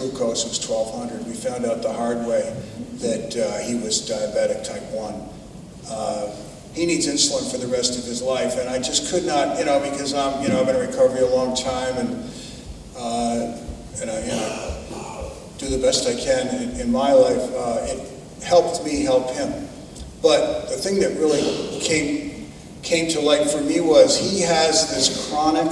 glucose was 1200. We found out the hard way that he was diabetic type 1. He needs insulin for the rest of his life, and I just could not, because I've been in recovery a long time, and I do the best I can in my life. It helped me help him. But the thing that really came to light for me was he has this chronic,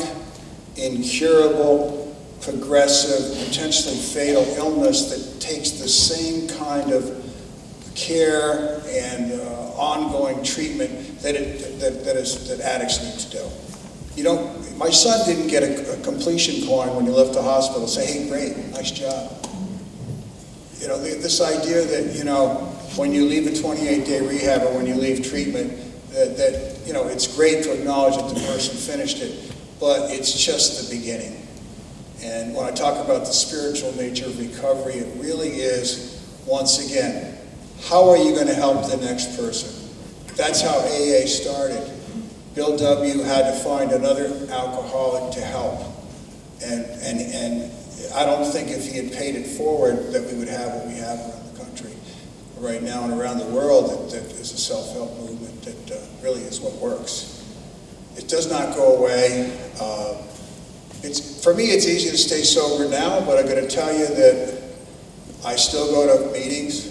incurable, progressive, potentially fatal illness that takes the same kind of care and ongoing treatment that addicts need to do. My son didn't get a completion coin when he left the hospital. Say, hey, great, nice job. This idea that when you leave a 28-day rehab or when you leave treatment, that it's great to acknowledge that the person finished it, but it's just the beginning. And when I talk about the spiritual nature of recovery, it really is, once again, how are you going to help the next person? That's how AA started. Bill W. had to find another alcoholic to help. And I don't think if he had paid it forward that we would have what we have around the country right now and around the world that is a self-help movement that really is what works. It does not go away. For me, it's easy to stay sober now, but I'm going to tell you that I still go to meetings,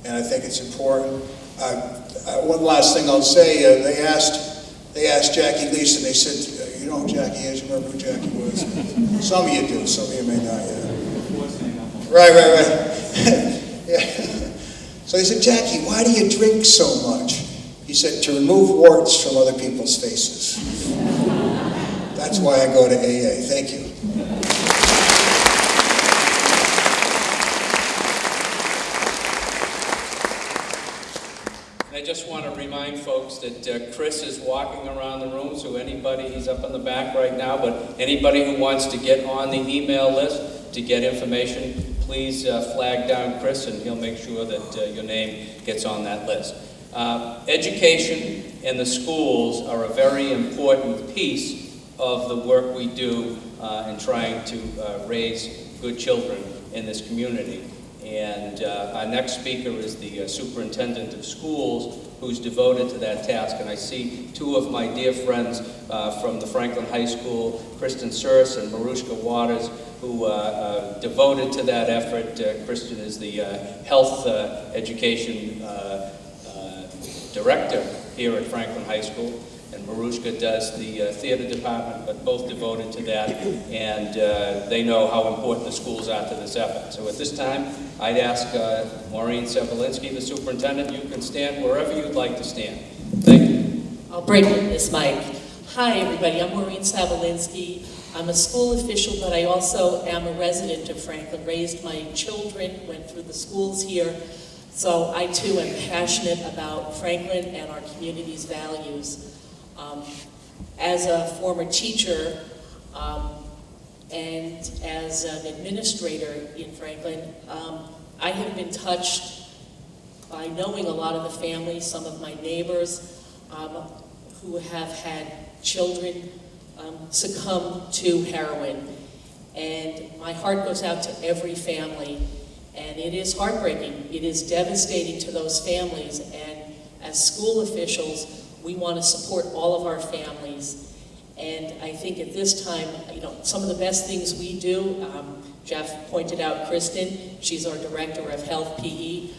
and I think it's important. One last thing I'll say, they asked Jackie Leeson, they said, you know who Jackie is? You remember who Jackie was? Some of you do, some of you may not, yeah. Right. Yeah. So they said, Jackie, why do you drink so much? He said, to remove warts from other people's faces. That's why I go to AA. Thank you. I just want to remind folks that Chris is walking around the room, so he's up in the back right now, but anybody who wants to get on the email list to get information, please flag down Chris and he'll make sure that your name gets on that list. Education and the schools are a very important piece of the work we do in trying to raise good children in this community. And our next speaker is the superintendent of schools, who's devoted to that task. And I see two of my dear friends from the Franklin High School, Kristen Searce and Marushka Waters, who are devoted to that effort. Kristen is the health education director here at Franklin High School, and Marushka does the theater department, but both devoted to that, and they know how important the schools are to this effort. So at this time, I'd ask Maureen Sevelinsky, the superintendent, you can stand wherever you'd like to stand. Thank you. I'll break with this mic. Hi everybody, I'm Maureen Sevelinsky. I'm a school official, but I also am a resident of Franklin, raised my children, went through the schools here. So I too am passionate about Franklin and our community's values. As a former teacher and as an administrator in Franklin, I have been touched by knowing a lot of the families, some of my neighbors who have had children succumb to heroin. And my heart goes out to every family. And it is heartbreaking. It is devastating to those families. And as school officials, we want to support all of our families. And I think at this time, some of the best things we do, Jeff pointed out Kristen, she's our director of health PE.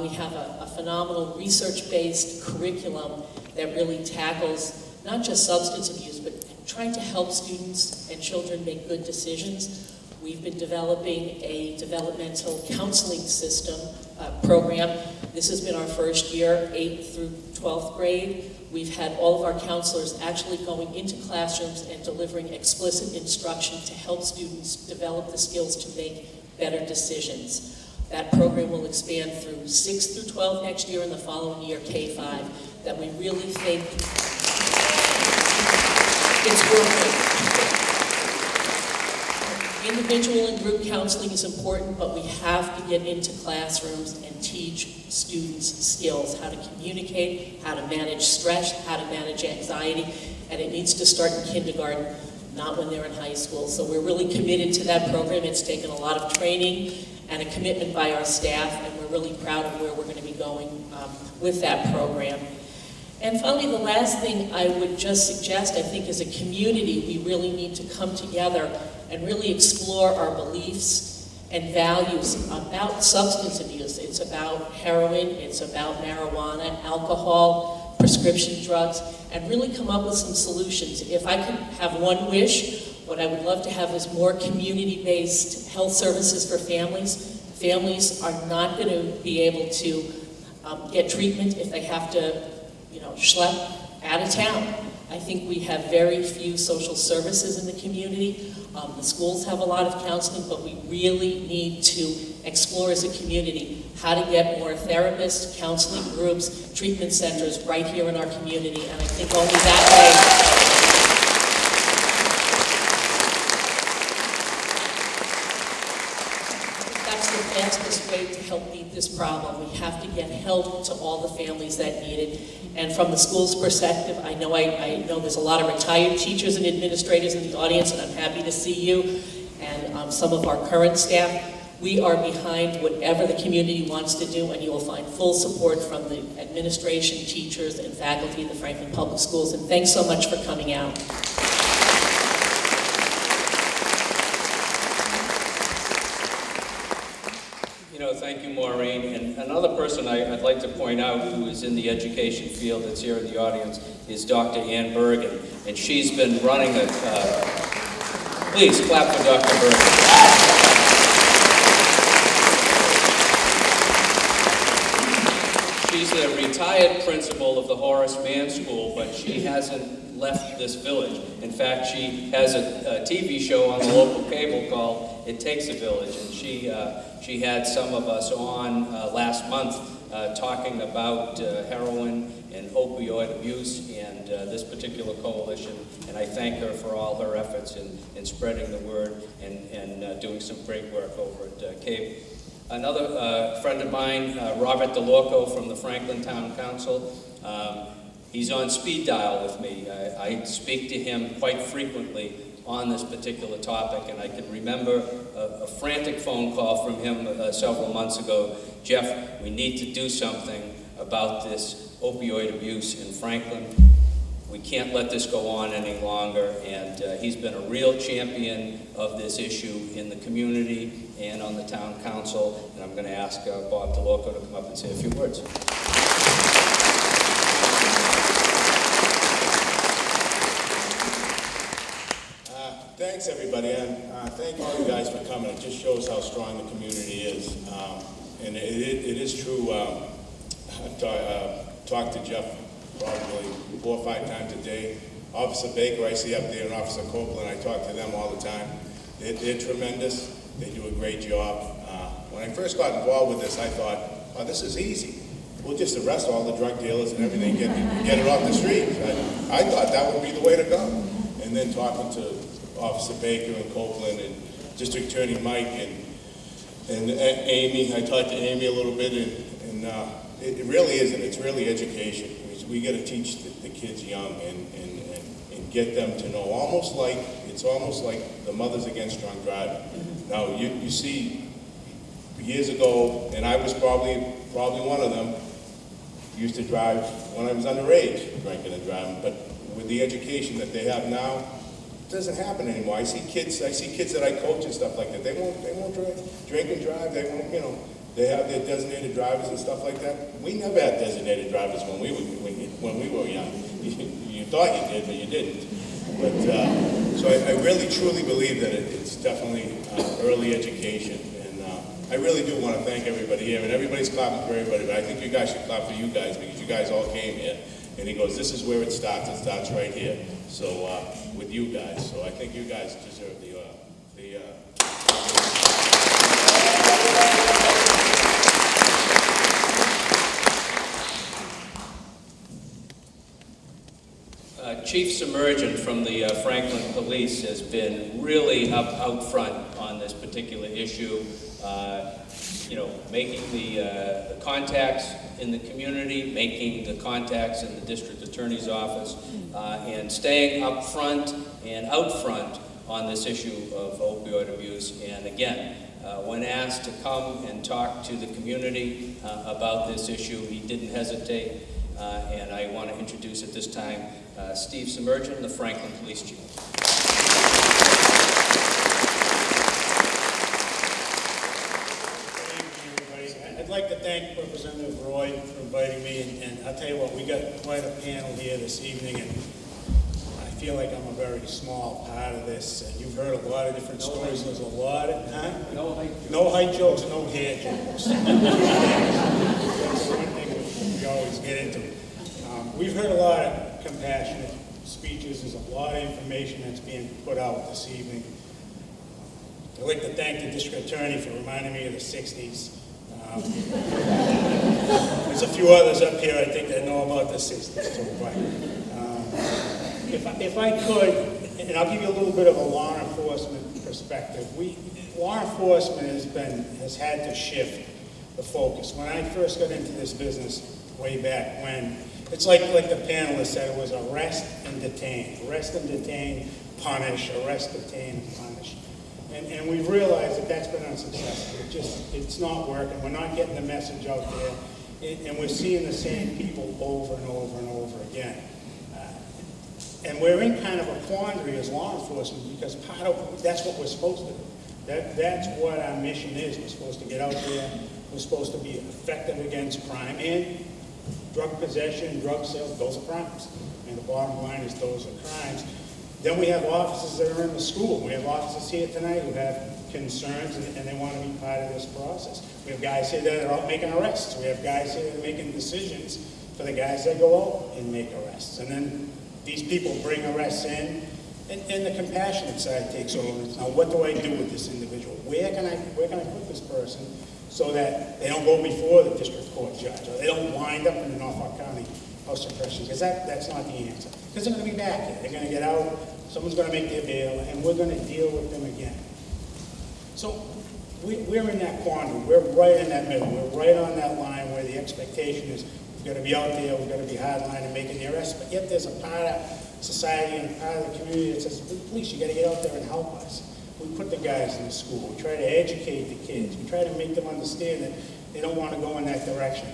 We have a phenomenal research-based curriculum that really tackles not just substance abuse, but trying to help students and children make good decisions. We've been developing a developmental counseling system program. This has been our first year, 8th through 12th grade. We've had all of our counselors actually going into classrooms and delivering explicit instruction to help students develop the skills to make better decisions. That program will expand through 6th through 12th next year and the following year, K-5, that we really think it's worth it. Individual and group counseling is important, but we have to get into classrooms and teach students skills, how to communicate, how to manage stress, how to manage anxiety, and it needs to start in kindergarten. not when they're in high school. So we're really committed to that program. It's taken a lot of training and a commitment by our staff, and we're really proud of where we're going to be going with that program. And finally, the last thing I would just suggest, I think as a community, we really need to come together and really explore our beliefs and values about substance abuse. It's about heroin, it's about marijuana, alcohol, prescription drugs, and really come up with some solutions. If I could have one wish, what I would love to have is more community-based health services for families. Families are not going to be able to get treatment if they have to, schlep out of town. I think we have very few social services in the community. The schools have a lot of counseling, but we really need to explore as a community how to get more therapists, counseling groups, treatment centers right here in our community, and I think only that way. That's the fastest way to help meet this problem. We have to get help to all the families that need it. And from the school's perspective, I know there's a lot of retired teachers and administrators in the audience, and I'm happy to see you, and some of our current staff. We are behind whatever the community wants to do, and you will find full support from the administration, teachers, and faculty of the Franklin Public Schools. And thanks so much for coming out. Thank you, Maureen. And another person I'd like to point out who is in the education field that's here in the audience is Dr. Ann Bergen. And she's been running a... please clap for Dr. Bergen. She's a retired principal of the Horace Mann School, but she hasn't left this village. In fact, she has a TV show on the local cable called It Takes a Village, and she had some of us on last month talking about heroin and opioid abuse and this particular coalition, and I thank her for all her efforts in spreading the word and doing some great work over at cable. Another friend of mine, Robert DeLorco from the Franklin Town Council, he's on speed dial with me. I speak to him quite frequently on this particular topic, and I can remember a frantic phone call from him several months ago. Jeff, we need to do something about this opioid abuse in Franklin. We can't let this go on any longer, and he's been a real champion of this issue in the community and on the town council, and I'm going to ask Bob DeLorco to come up and say a few words. Thanks, everybody, and thank all you guys for coming. It just shows how strong the community is. And it is true. I've talked to Jeff probably 4 or 5 times a day. Officer Baker, I see up there, and Officer Copeland, I talk to them all the time. They're tremendous. They do a great job. When I first got involved with this, I thought, oh, this is easy. We'll just arrest all the drug dealers and everything, get it off the streets. I thought that would be the way to go. And then talking to Officer Baker and Copeland and District Attorney Mike and Amy. I talked to Amy a little bit, and it really isn't. It's really education. We got to teach the kids young and get them to know. It's almost like the Mothers Against Drunk Driving. Now you see, years ago, and I was probably one of them. Used to drive when I was underage, drinking and driving. But with the education that they have now, it doesn't happen anymore. I see kids that I coach and stuff like that. They won't drink and drive. They won't, they have their designated drivers and stuff like that. We never had designated drivers when we were young. You thought you did, but you didn't. But so I really truly believe that it's definitely early education, and I really do want to thank everybody here. And everybody's clapping for everybody, but I think you guys should clap for you guys because you guys all came here. And he goes, this is where it starts. It starts right here. So with you guys. So I think you guys deserve the Chief Submergent from the Franklin Police has been really out front on this particular issue. Making the contacts in the community, making the contacts in the district attorney's office, and staying up front and out front on this issue of opioid abuse. And again, when asked to come and talk to the community about this issue, he didn't hesitate. And I want to introduce at this time Steve Submergent, the Franklin Police Chief. I'd like to thank Representative Roy for inviting me, and I'll tell you what, we got quite a panel here this evening, and I feel like I'm a very small part of this. You've heard a lot of different stories. There's a lot of no height jokes, no hair jokes. That's the one thing we always get into. We've heard a lot of compassionate speeches. There's a lot of information that's being put out this evening. I'd like to thank the district attorney for reminding me of the 60s. There's a few others up here I think that know about the 60s too, but if I could, and I'll give you a little bit of a law enforcement perspective. Law enforcement has had to shift the focus. When I first got into this business way back when, it's like the panelists said, it was arrest and detain, punish, arrest, detain, and punish. And we've realized that that's been unsuccessful. It's not working. We're not getting the message out there. And we're seeing the same people over and over and over again. And we're in kind of a quandary as law enforcement because that's what we're supposed to do. That's what our mission is. We're supposed to get out there. We're supposed to be effective against crime. And drug possession, drug sales, those are crimes. And the bottom line is those are crimes. Then we have officers that are in the school. We have officers here tonight who have concerns and they want to be part of this process. We have guys here that are out making arrests. We have guys here that are making decisions for the guys that go out and make arrests. And then these people bring arrests in and the compassionate side takes over. Now what do I do with this individual? Where can I put this person so that they don't go before the district court judge or they don't wind up in the Norfolk County House of Corrections? Because that's not the answer. Because they're going to be back here. They're going to get out, someone's going to make their bail, and we're going to deal with them again. So we're in that quandary. We're right in that middle. We're right on that line where the expectation is we've got to be out there, we've got to be hardline and making the arrest, but yet there's a part of society and a part of the community that says, police, you got to get out there and help us. We put the guys in the school. We try to educate the kids. We try to make them understand that they don't want to go in that direction.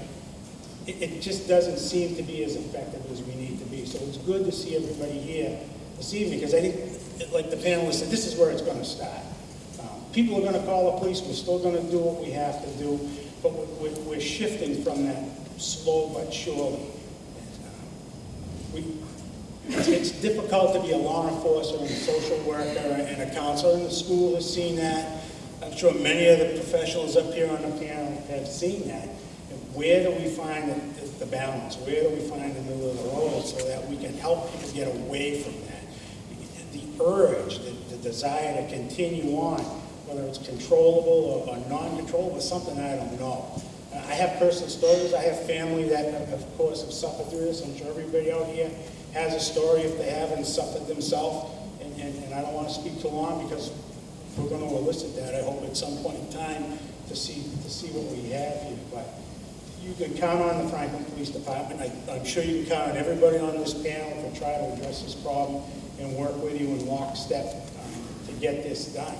It just doesn't seem to be as effective as we need to be. So it's good to see everybody here this evening because I think, like the panelists said, this is where it's going to start. People are going to call the police. We're still going to do what we have to do, but we're shifting from that slow but surely. It's difficult to be a law enforcer and a social worker and a counselor, and the school has seen that. I'm sure many of the professionals up here on the panel have seen that. Where do we find the balance? Where do we find the middle of the road so that we can help people get away from that? The urge, the desire to continue on, whether it's controllable or non-controllable, is something I don't know. I have personal stories. I have family that, of course, have suffered through this. I'm sure everybody out here has a story if they haven't suffered themselves. And I don't want to speak too long because we're going to elicit that, I hope, at some point in time to see what we have here. But you can count on the Franklin Police Department. I'm sure you can count on everybody on this panel to try to address this problem and work with you in lockstep to get this done.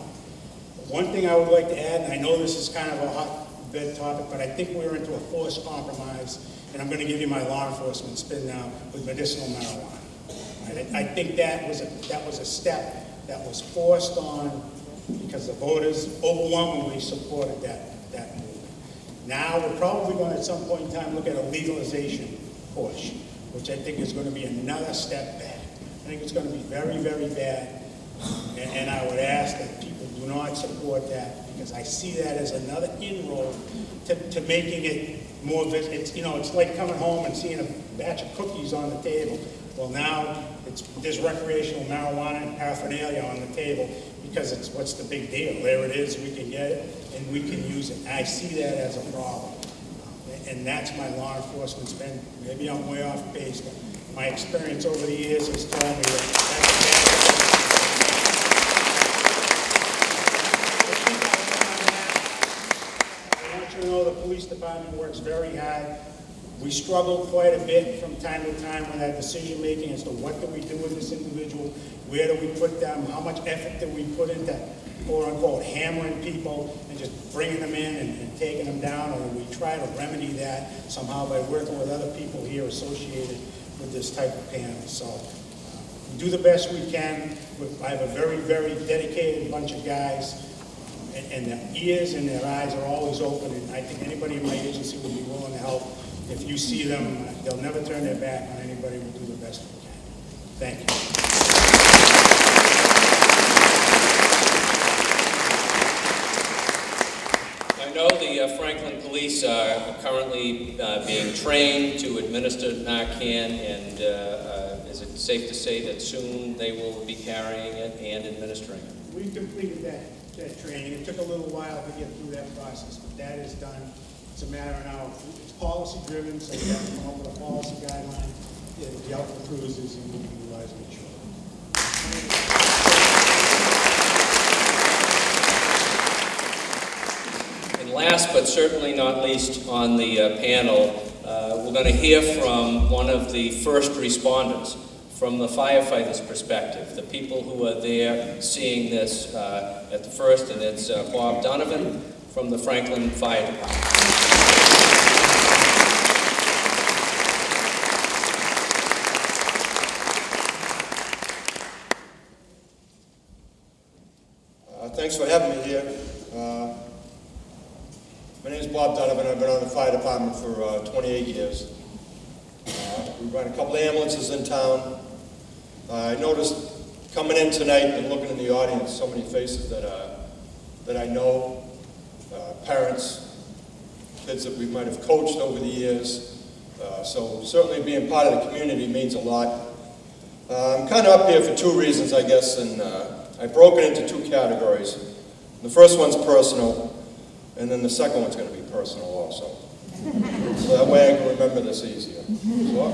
One thing I would like to add, and I know this is kind of a hotbed topic, but I think we're into a forced compromise, and I'm going to give you my law enforcement spin now with medicinal marijuana. Right? I think that was a step that was forced on because the voters overwhelmingly supported that movement. Now we're probably going to at some point in time look at a legalization push, which I think is going to be another step back. I think it's going to be very, very bad, and I would ask that people do not support that because I see that as another inroad to making it more visible. It's like coming home and seeing a batch of cookies on the table. Well, now there's recreational marijuana and paraphernalia on the table because what's the big deal? There it is, we can get it, and we can use it. I see that as a problem. And that's my law enforcement spend. Maybe I'm way off base, but my experience over the years has told me that that's a bad thing. I want you to know the police department works very hard We struggled quite a bit from time to time with that decision making as to what do we do with this individual, where do we put them, how much effort do we put into quote unquote hammering people and just bringing them in and taking them down, or we try to remedy that somehow by working with other people here associated with this type of panel. So we do the best we can. I have a very, very dedicated bunch of guys, and their ears and their eyes are always open, and I think anybody in my agency will be willing to help. If you see them, they'll never turn their back on anybody. We'll do the best we can. Thank you. I know the Franklin Police are currently being trained to administer Narcan, and is it safe to say that soon they will be carrying it and administering it? We completed that training. It took a little while to get through that process, but that is done. It's a matter of now, it's policy driven, so we have to come up with a policy guideline. It'll be out for cruises and we'll be utilizing it shortly. And last but certainly not least on the panel, we're going to hear from one of the first responders, from the firefighters' perspective, the people who are there seeing this at the first, and it's Bob Donovan from the Franklin Fire Department. Thanks for having me here. My name is Bob Donovan. I've been on the fire department for 28 years. We run a couple of ambulances in town. I noticed coming in tonight and looking in the audience, so many faces that I know, parents, kids that we might have coached over the years. So certainly being part of the community means a lot. I'm kind of up here for two reasons, I guess, and I broke it into two categories. The first one's personal, and then the second one's going to be personal also. So that way I can remember this easier. So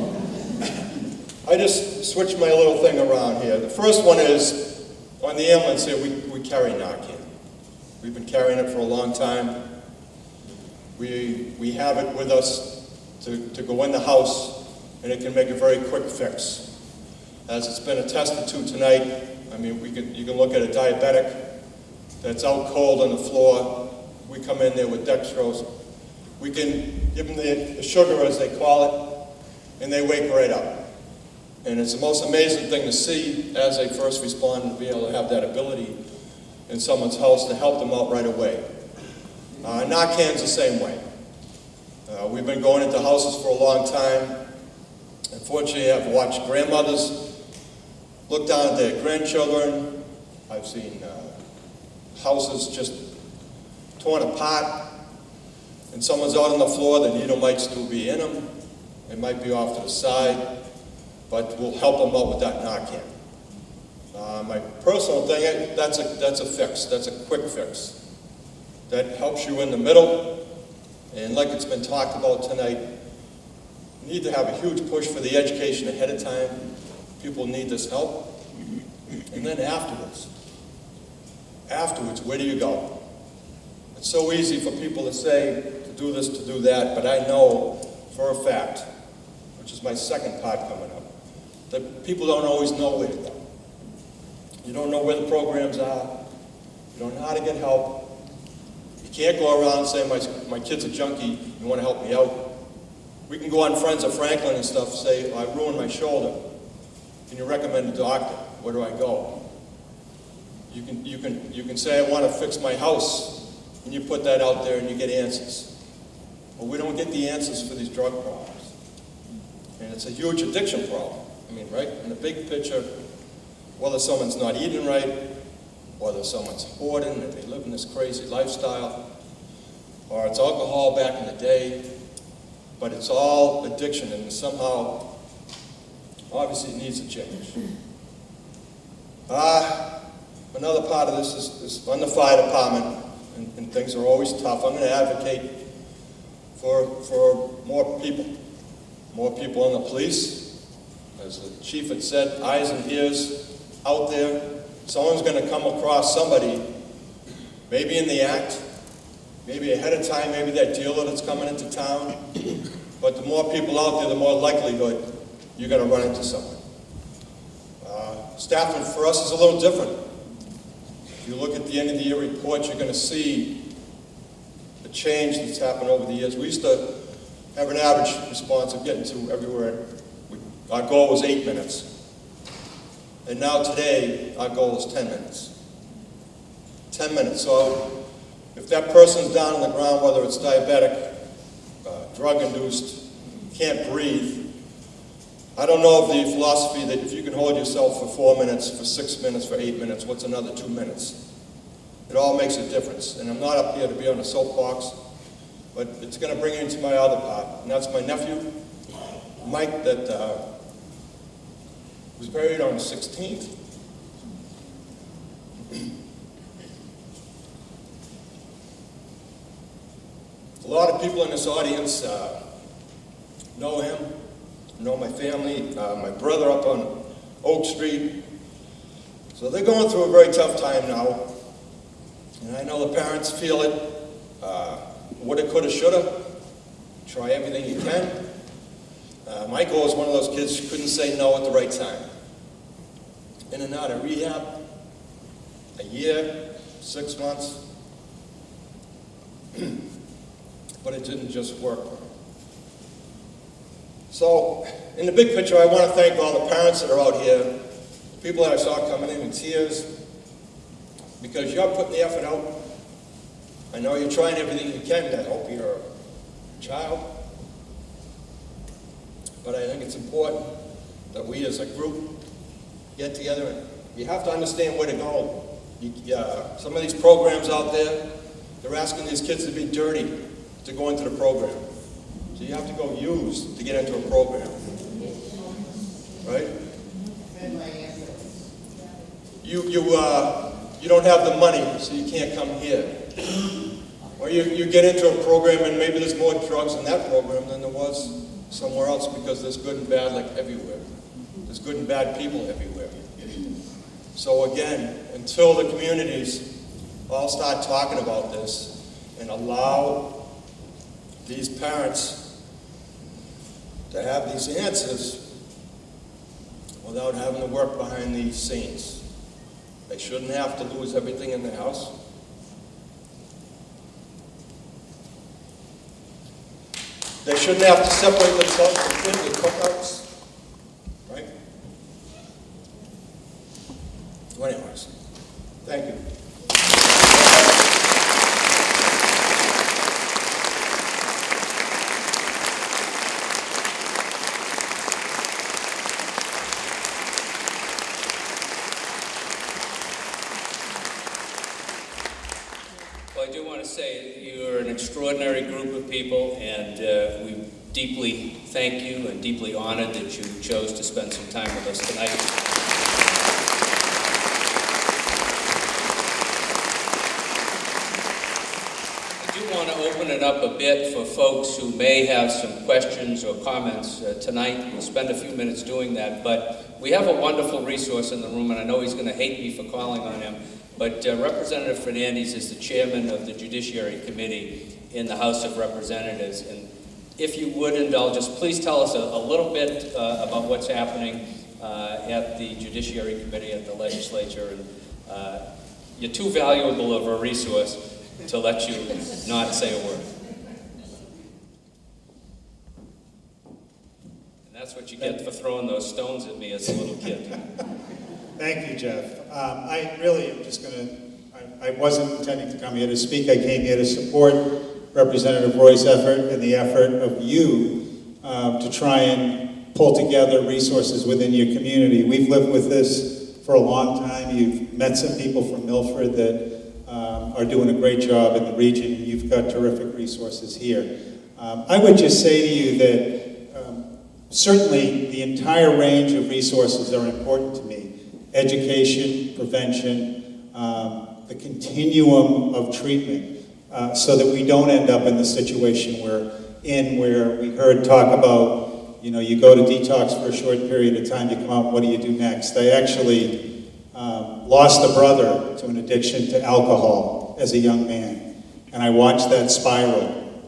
I just switched my little thing around here. The first one is, on the ambulance here, we carry Narcan. We've been carrying it for a long time. We have it with us to go in the house, and it can make a very quick fix. As it's been attested to tonight, I mean, you can look at a diabetic that's out cold on the floor. We come in there with dextrose. We can give them the sugar, as they call it, and they wake right up. And it's the most amazing thing to see as a first responder, to be able to have that ability in someone's house to help them out right away. Narcan's the same way. We've been going into houses for a long time. Unfortunately, I've watched grandmothers look down at their grandchildren. I've seen houses just torn apart, and someone's out on the floor. The needle might still be in them. It might be off to the side, but we'll help them out with that Narcan. My personal thing, that's a fix. That's a quick fix. That helps you in the middle, and like it's been talked about tonight, you need to have a huge push for the education ahead of time. People need this help. And then afterwards, where do you go? It's so easy for people to say, to do this, to do that, but I know for a fact, which is my second part coming up, that people don't always know where to go. You don't know where the programs are. You don't know how to get help. You can't go around and say, my kid's a junkie, you want to help me out? We can go on Friends of Franklin and stuff, say, I ruined my shoulder. Can you recommend a doctor? Where do I go? You can say, I want to fix my house, and you put that out there and you get answers. But we don't get the answers for these drug problems. And it's a huge addiction problem. I mean, right? In the big picture, whether someone's not eating right, whether someone's hoarding and they live in this crazy lifestyle, or it's alcohol back in the day, but it's all addiction, and somehow, obviously, it needs to change. Another part of this is on the fire department, and things are always tough. I'm going to advocate for more people in the police. As the chief had said, eyes and ears out there. Someone's going to come across somebody, maybe in the act, maybe ahead of time, maybe that dealer that's coming into town, but the more people out there, the more likelihood you're going to run into something. Staffing for us is a little different. If you look at the end of the year reports, you're going to see the change that's happened over the years. We used to have an average response of getting to everywhere. Our goal was 8 minutes. And now today, our goal is 10 minutes. 10 minutes. So if that person's down on the ground, whether it's diabetic, drug-induced, can't breathe, I don't know of the philosophy that if you can hold yourself for 4 minutes, for 6 minutes, for 8 minutes, what's another 2 minutes? It all makes a difference. And I'm not up here to be on a soapbox, but it's going to bring you into my other part. And that's my nephew, Mike, that was buried on the 16th. A lot of people in this audience know him, know my family, my brother up on Oak Street. So they're going through a very tough time now. And I know the parents feel it. Woulda, coulda, shoulda. Try everything you can. Michael was one of those kids who couldn't say no at the right time. In and out of rehab, a year, 6 months. But it didn't just work. So, in the big picture, I want to thank all the parents that are out here, the people that I saw coming in tears, because you're putting the effort out. I know you're trying everything you can to help your child, but I think it's important that we as a group get together, and you have to understand where to go. Some of these programs out there, they're asking these kids to be dirty to go into the program. So you have to go use to get into a program, right? You don't have the money, so you can't come here. Or you get into a program and maybe there's more drugs in that program than there was somewhere else, because there's good and bad like everywhere. There's good and bad people everywhere. So again, until the communities all start talking about this and allow these parents to have these answers without having to work behind these scenes. They shouldn't have to lose everything in their house. They shouldn't have to separate themselves from kids with cookouts, right? So anyways, thank you. Well, I do want to say you're an extraordinary group of people, and we deeply thank you and deeply honored that you chose to spend some time with us tonight. I do want to open it up a bit for folks who may have some questions or comments tonight. We'll spend a few minutes doing that, but we have a wonderful resource in the room, and I know he's going to hate me for calling on him. But Representative Fernandez is the chairman of the Judiciary Committee in the House of Representatives. And if you would indulge us, please tell us a little bit about what's happening at the Judiciary Committee at the legislature. And you're too valuable of a resource to let you not say a word. And that's what you get for throwing those stones at me as a little kid. Thank you, Jeff. I really am just going to, I wasn't intending to come here to speak. I came here to support Representative Roy's effort and the effort of you to try and pull together resources within your community. We've lived with this for a long time. You've met some people from Milford that are doing a great job in the region. You've got terrific resources here. I would just say to you that certainly the entire range of resources are important to me. Education, prevention, the continuum of treatment, so that we don't end up in the situation we're in, where we heard talk about, you go to detox for a short period of time, you come out, what do you do next? I actually lost a brother to an addiction to alcohol as a young man, and I watched that spiral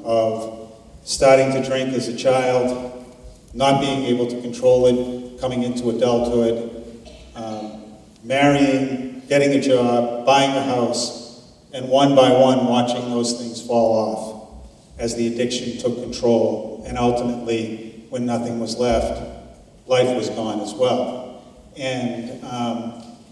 of starting to drink as a child, not being able to control it, coming into adulthood, marrying, getting a job, buying a house, and one by one watching those things fall off as the addiction took control. And ultimately, when nothing was left, life was gone as well. And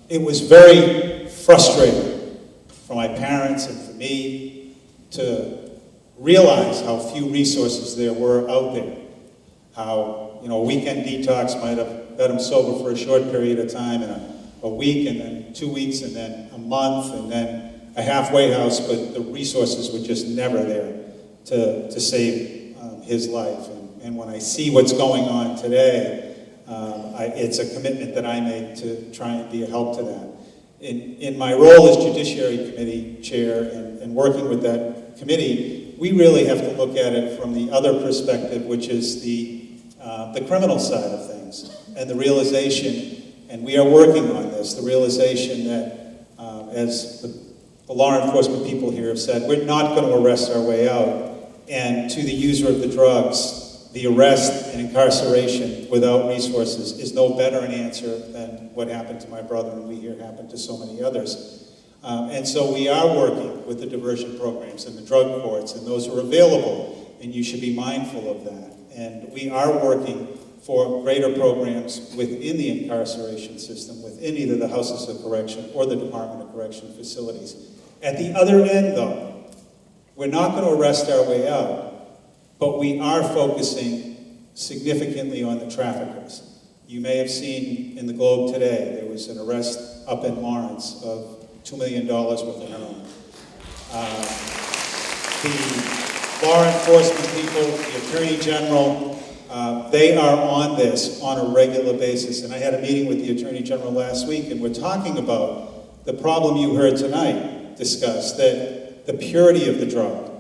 it was very frustrating for my parents and for me to realize how few resources there were out there. How, a weekend detox might have got them sober for a short period of time, and a week, and then 2 weeks, and then a month, and then a halfway house, but the resources were just never there to save his life. And when I see what's going on today, it's a commitment that I make to try and be a help to that. In my role as Judiciary Committee Chair and working with that committee, we really have to look at it from the other perspective, which is the criminal side of things, and the realization, and we are working on this, the realization that, as the law enforcement people here have said, we're not going to arrest our way out, and to the user of the drugs, the arrest and incarceration without resources is no better an answer than what happened to my brother, and we hear happened to so many others. And so we are working with the diversion programs and the drug courts, and those are available, and you should be mindful of that. And we are working for greater programs within the incarceration system, within either the Houses of Correction or the Department of Correction facilities. At the other end, though, we're not going to arrest our way out, but we are focusing significantly on the traffickers. You may have seen in the Globe today, there was an arrest up in Lawrence of $2 million worth of heroin. The law enforcement people, the Attorney General, they are on this on a regular basis. And I had a meeting with the Attorney General last week, and we're talking about the problem you heard tonight discussed, that the purity of the drug,